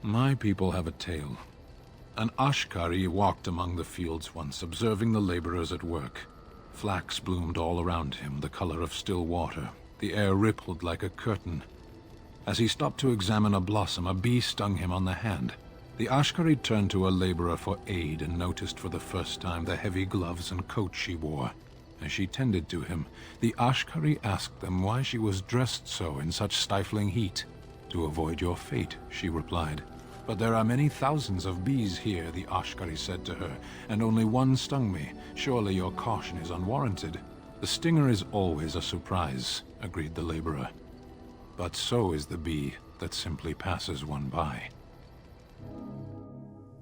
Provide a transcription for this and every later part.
My people have a tale. An Ashkari walked among the fields once, observing the laborers at work. Flax bloomed all around him, the color of still water. The air rippled like a curtain. As he stopped to examine a blossom, a bee stung him on the hand. The Ashkari turned to a laborer for aid and noticed for the first time the heavy gloves and coat she wore. As she tended to him, the Ashkari asked them why she was dressed so in such stifling heat. "To avoid your fate," she replied. "But there are many thousands of bees here," the Ashkari said to her, "and only one stung me. Surely your caution is unwarranted." "The stinger is always a surprise," agreed the laborer. "But so is the bee that simply passes one by."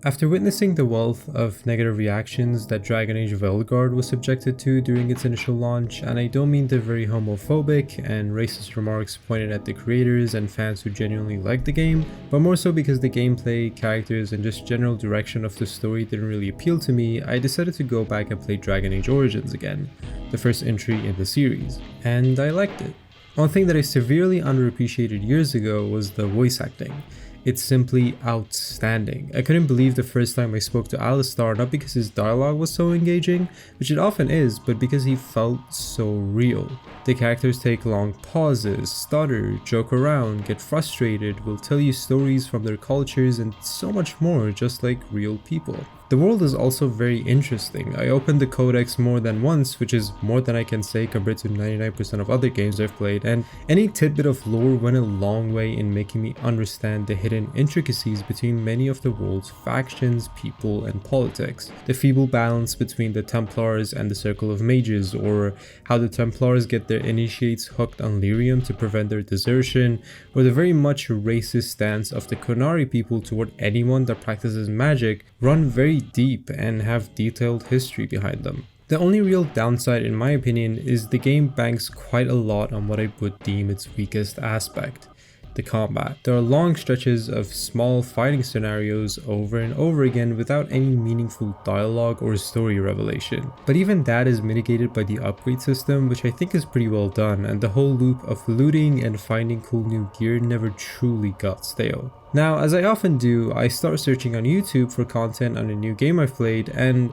After witnessing the wealth of negative reactions that Dragon Age Veilguard was subjected to during its initial launch, and I don't mean the very homophobic and racist remarks pointed at the creators and fans who genuinely liked the game, but more so because the gameplay, characters, and just general direction of the story didn't really appeal to me, I decided to go back and play Dragon Age Origins again, the first entry in the series, and I liked it. One thing that I severely underappreciated years ago was the voice acting. It's simply outstanding. I couldn't believe the first time I spoke to Alistar, not because his dialogue was so engaging, which it often is, but because he felt so real. The characters take long pauses, stutter, joke around, get frustrated, will tell you stories from their cultures, and so much more, just like real people. The world is also very interesting. I opened the codex more than once, which is more than I can say compared to 99% of other games I've played, and any tidbit of lore went a long way in making me understand the hidden intricacies between many of the world's factions, people, and politics. The feeble balance between the Templars and the Circle of Mages, or how the Templars get their initiates hooked on lyrium to prevent their desertion, or the very much racist stance of the Konari people toward anyone that practices magic, run very deep and have detailed history behind them. The only real downside in my opinion is the game banks quite a lot on what I would deem its weakest aspect, the combat. There are long stretches of small fighting scenarios over and over again without any meaningful dialogue or story revelation. But even that is mitigated by the upgrade system, which I think is pretty well done, and the whole loop of looting and finding cool new gear never truly got stale. Now, as I often do, I start searching on YouTube for content on a new game I've played, and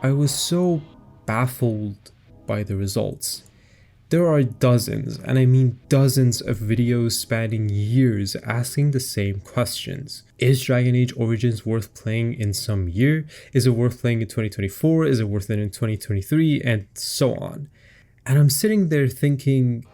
I was so baffled by the results. There are dozens, and I mean dozens of videos spanning years asking the same questions. Is Dragon Age Origins worth playing in some year? Is it worth playing in 2024? Is it worth it in 2023? And so on. And I'm sitting there thinking,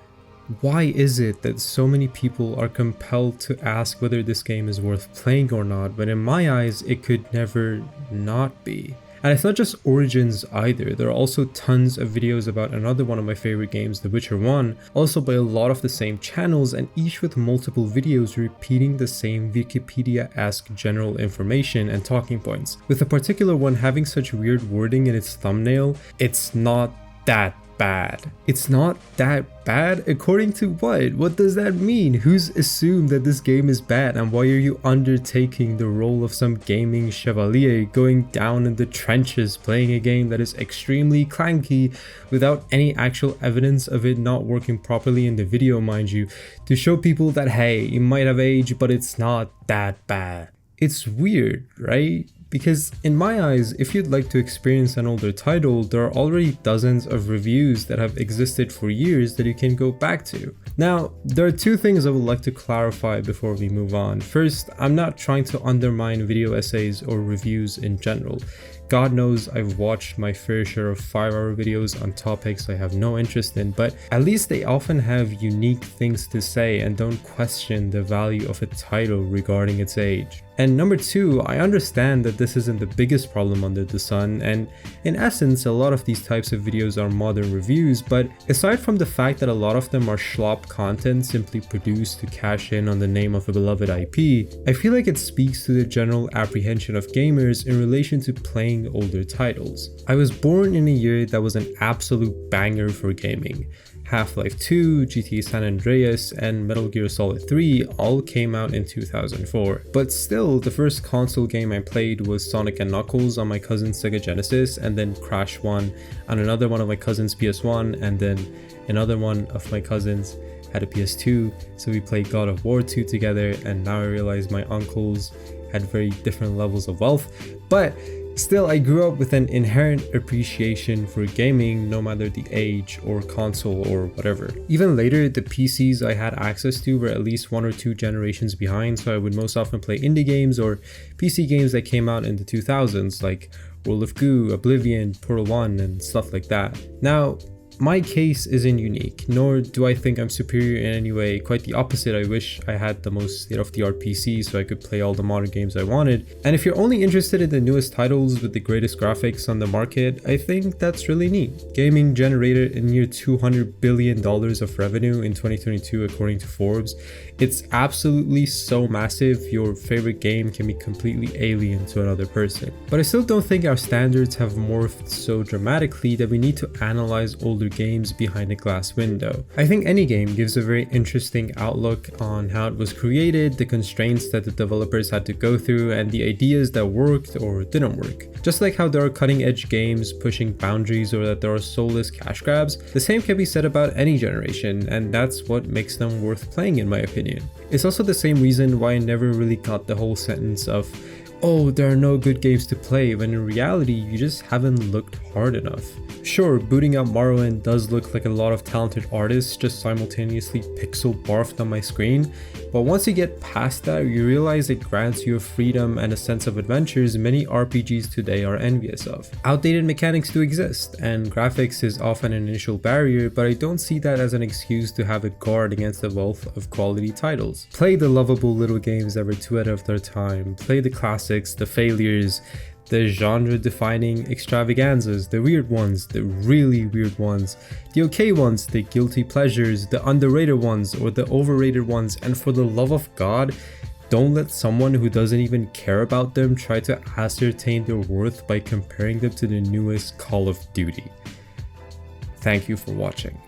why is it that so many people are compelled to ask whether this game is worth playing or not, when in my eyes it could never not be? And it's not just Origins either. There are also tons of videos about another one of my favorite games, The Witcher 1, also by a lot of the same channels, and each with multiple videos repeating the same Wikipedia-esque general information and talking points, with a particular one having such weird wording in its thumbnail. It's not that bad. It's not that bad? According to what? What does that mean? Who's assumed that this game is bad, and why are you undertaking the role of some gaming chevalier, going down in the trenches playing a game that is extremely clanky without any actual evidence of it not working properly in the video, mind you, to show people that hey, it might have aged, but it's not that bad? It's weird, right? Because in my eyes, if you'd like to experience an older title, there are already dozens of reviews that have existed for years that you can go back to. Now, there are two things I would like to clarify before we move on. First, I'm not trying to undermine video essays or reviews in general. God knows I've watched my fair share of 5-hour videos on topics I have no interest in, but at least they often have unique things to say and don't question the value of a title regarding its age. And number two, I understand that this isn't the biggest problem under the sun, and in essence a lot of these types of videos are modern reviews, but aside from the fact that a lot of them are schlop content simply produced to cash in on the name of a beloved IP, I feel like it speaks to the general apprehension of gamers in relation to playing older titles. I was born in a year that was an absolute banger for gaming. Half-Life 2, GTA San Andreas, and Metal Gear Solid 3 all came out in 2004. But still, the first console game I played was Sonic & Knuckles on my cousin's Sega Genesis, and then Crash 1 on another one of my cousin's PS1, and then another one of my cousin's had a PS2, so we played God of War 2 together, and now I realize my uncles had very different levels of wealth. But still, I grew up with an inherent appreciation for gaming, no matter the age or console or whatever. Even later, the PCs I had access to were at least 1 or 2 generations behind, so I would most often play indie games or PC games that came out in the 2000s, like World of Goo, Oblivion, Portal 1, and stuff like that. Now, my case isn't unique, nor do I think I'm superior in any way. Quite the opposite, I wish I had the most state-of-the-art PC so I could play all the modern games I wanted. And if you're only interested in the newest titles with the greatest graphics on the market, I think that's really neat. Gaming generated a near $200 billion of revenue in 2022 according to Forbes. It's absolutely so massive, your favorite game can be completely alien to another person. But I still don't think our standards have morphed so dramatically that we need to analyze older games behind a glass window. I think any game gives a very interesting outlook on how it was created, the constraints that the developers had to go through, and the ideas that worked or didn't work. Just like how there are cutting edge games pushing boundaries or that there are soulless cash grabs, the same can be said about any generation, and that's what makes them worth playing in my opinion. It's also the same reason why I never really got the whole sentence of, oh, there are no good games to play, when in reality you just haven't looked hard enough. Sure, booting up Morrowind does look like a lot of talented artists just simultaneously pixel barfed on my screen, but once you get past that, you realize it grants you a freedom and a sense of adventures many RPGs today are envious of. Outdated mechanics do exist, and graphics is often an initial barrier, but I don't see that as an excuse to have a guard against the wealth of quality titles. Play the lovable little games that were too ahead of their time, play the classics, the failures, the genre-defining extravaganzas, the weird ones, the really weird ones, the okay ones, the guilty pleasures, the underrated ones, or the overrated ones, and for the love of God, don't let someone who doesn't even care about them try to ascertain their worth by comparing them to the newest Call of Duty. Thank you for watching.